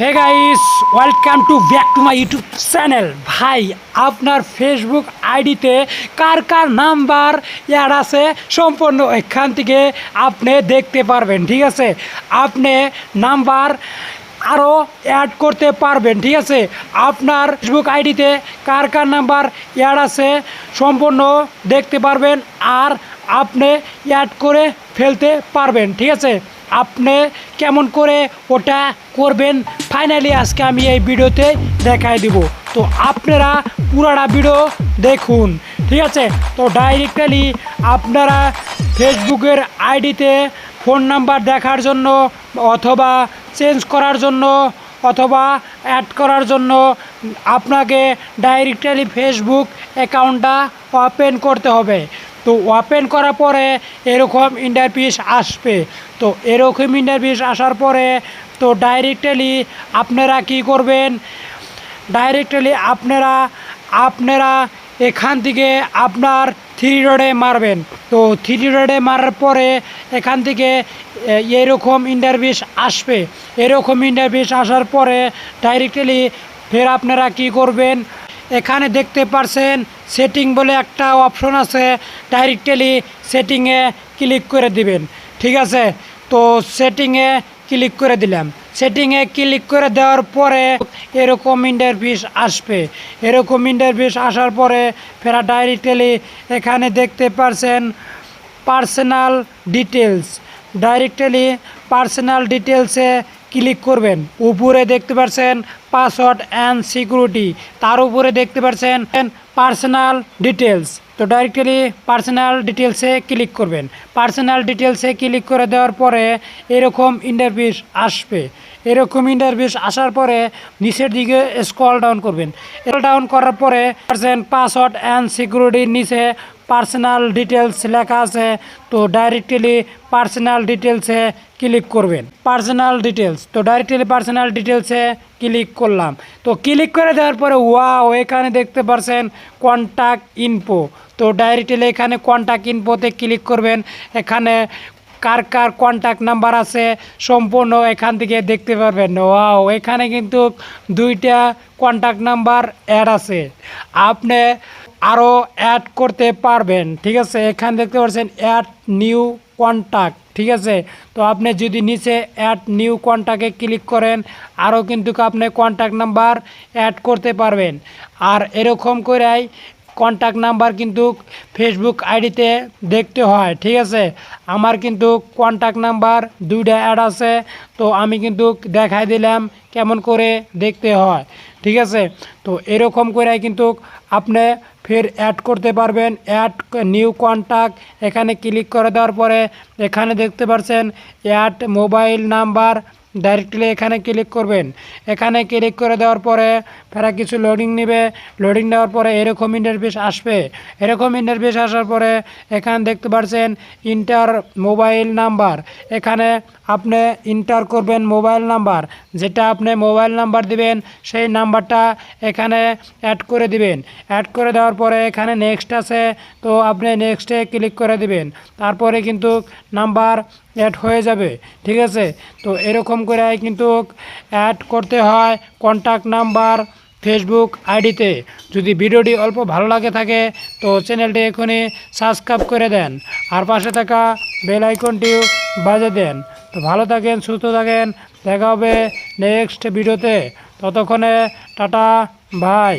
Hey guys, welcome to back to my YouTube channel. ভাই, আপনার Facebook আইডিতে কার কার number add আছে সম্পূর্ণ এখান থেকে আপনি দেখতে পারবেন। ঠিক আছে, আপনি নাম্বার আরও অ্যাড করতে পারবেন। ঠিক আছে, আপনার ফেসবুক আইডিতে কার কার নাম্বার অ্যাড আছে সম্পূর্ণ দেখতে পারবেন, আর আপনি অ্যাড করে ফেলতে পারবেন। ঠিক আছে, আপনি কেমন করে ওটা করবেন ফাইনালি আজকে আমি এই ভিডিওতে দেখাই দিব। তো আপনারা পুরাটা ভিডিও দেখুন। ঠিক আছে, তো ডাইরেক্টলি আপনারা ফেসবুকের আইডিতে ফোন নাম্বার দেখার জন্য অথবা চেঞ্জ করার জন্য অথবা অ্যাড করার জন্য আপনাকে ডাইরেক্টলি ফেসবুক অ্যাকাউন্টটা ওপেন করতে হবে। তো ওপেন করার পরে এরকম ইন্টারফেস আসবে। তো এরকম ইন্টারফেস আসার পরে তো ডাইরেক্টলি আপনারা কি করবেন, ডাইরেক্টলি আপনারা এখান থেকে আপনার থ্রি ডটে মারবেন। তো থ্রি ডটে মারার পরে এখান থেকে এরকম ইন্টারফেস আসবে। এরকম ইন্টারফেস আসার পরে ডাইরেক্টলি ফের আপনারা কি করবেন, এখানে দেখতে পারছেন সেটিং বলে একটা অপশন আছে, ডাইরেক্টলি সেটিংয়ে ক্লিক করে দিবেন। ঠিক আছে, তো সেটিংয়ে ক্লিক করে দিলাম। সেটিংয়ে ক্লিক করে দেওয়ার পরে এরকম ইন্টারফেস আসবে। এরকম ইন্টারফেস আসার পরে ফেরা ডাইরেক্টলি এখানে দেখতে পারছেন পার্সোনাল ডিটেলস। ডাইরেক্টলি পার্সোনাল ডিটেলসে ক্লিক করবেন। উপরে দেখতে পাচ্ছেন পাসওয়ার্ড অ্যান্ড সিকিউরিটি, তার উপরে দেখতে পাচ্ছেন পার্সোনাল ডিটেলস। তো ডাইরেক্টলি পার্সোনাল ডিটেলসে ক্লিক করবেন। পার্সোনাল ডিটেলসে ক্লিক করে দেওয়ার পরে এরকম ইন্টারফেস আসবে। এরকম ইন্টারফেস আসার পরে নিচের দিকে স্ক্রল ডাউন করবেন। স্ক্রল ডাউন করার পরে পাসওয়ার্ড অ্যান্ড সিকিউরিটির নিচে পার্সোনাল ডিটেলস লেখা আছে। তো ডাইরেক্টলি পার্সোনাল ডিটেলসে ক্লিক করবেন। পার্সোনাল ডিটেলস, তো ডাইরেক্টলি পার্সোনাল ডিটেলসে ক্লিক করলাম। তো ক্লিক করে দেওয়ার পরে ওয়াও, এখানে দেখতে পাচ্ছেন কন্ট্যাক্ট ইনফো। তো ডাইরেক্টলি এখানে কন্ট্যাক্ট ইনফোতে ক্লিক করবেন। এখানে কার কার কন্ট্যাক্ট নাম্বার আছে সম্পূর্ণ এখান থেকে দেখতে পারবেন। ওয়াও, এখানে কিন্তু 2টা কন্ট্যাক্ট নাম্বার অ্যাড আছে, আপনি আরও অ্যাড করতে পারবেন। ঠিক আছে, এখানে দেখতে পাচ্ছেন অ্যাড নিউ কন্ট্যাক্ট। ঠিক আছে, তো আপনি যদি নিচে অ্যাড নিউ কন্ট্যাক্টে ক্লিক করেন আরও কিন্তু আপনি কন্ট্যাক্ট নাম্বার অ্যাড করতে পারবেন। আর এরকম করেই কন্ট্যাক্ট নাম্বার কিন্তু ফেসবুক আইডিতে দেখতে হয়। ঠিক আছে, আমার কিন্তু কন্ট্যাক্ট নাম্বার 2টা অ্যাড আছে, তো আমি কিন্তু দেখাই দিলাম কেমন করে দেখতে হয়। ঠিক আছে, তো এরকম করে কিন্তু আপনি ফের অ্যাড করতে পারবেন। অ্যাড নিউ কন্ট্যাক্ট, এখানে ক্লিক করে দেওয়ার পরে এখানে দেখতে পাচ্ছেন অ্যাড মোবাইল নাম্বার, ডাইরেক্টলি এখানে ক্লিক করবেন। এখানে ক্লিক করে দেওয়ার পরে ফেরা কিছু লোডিং নেবে। লোডিং নেওয়ার পরে এরকম ইন্টারফেস আসবে। এরকম ইন্টারফেস আসার পরে এখানে দেখতে পাচ্ছেন ইন্টার মোবাইল নাম্বার। এখানে আপনি ইন্টার করবেন মোবাইল নাম্বার, যেটা আপনি মোবাইল নাম্বার দিবেন সেই নাম্বারটা এখানে অ্যাড করে দিবেন। অ্যাড করে দেওয়ার পরে এখানে নেক্সট আছে, তো আপনি নেক্সটে ক্লিক করে দিবেন। তারপরে কিন্তু নাম্বার অ্যাড হয়ে যাবে। ঠিক আছে, তো এরকম করে কিন্তু অ্যাড করতে হয় কন্ট্যাক্ট নাম্বার ফেসবুক আইডিতে। যদি ভিডিওটি অল্প ভালো লাগে থাকে তো চ্যানেলটি এখনই সাবস্ক্রাইব করে দেন, আর পাশে থাকা বেল আইকনটিও বাজিয়ে দেন। তো ভালো থাকেন, সুস্থ থাকেন, দেখা হবে নেক্সট ভিডিওতে। ততক্ষণে টাটা, বাই।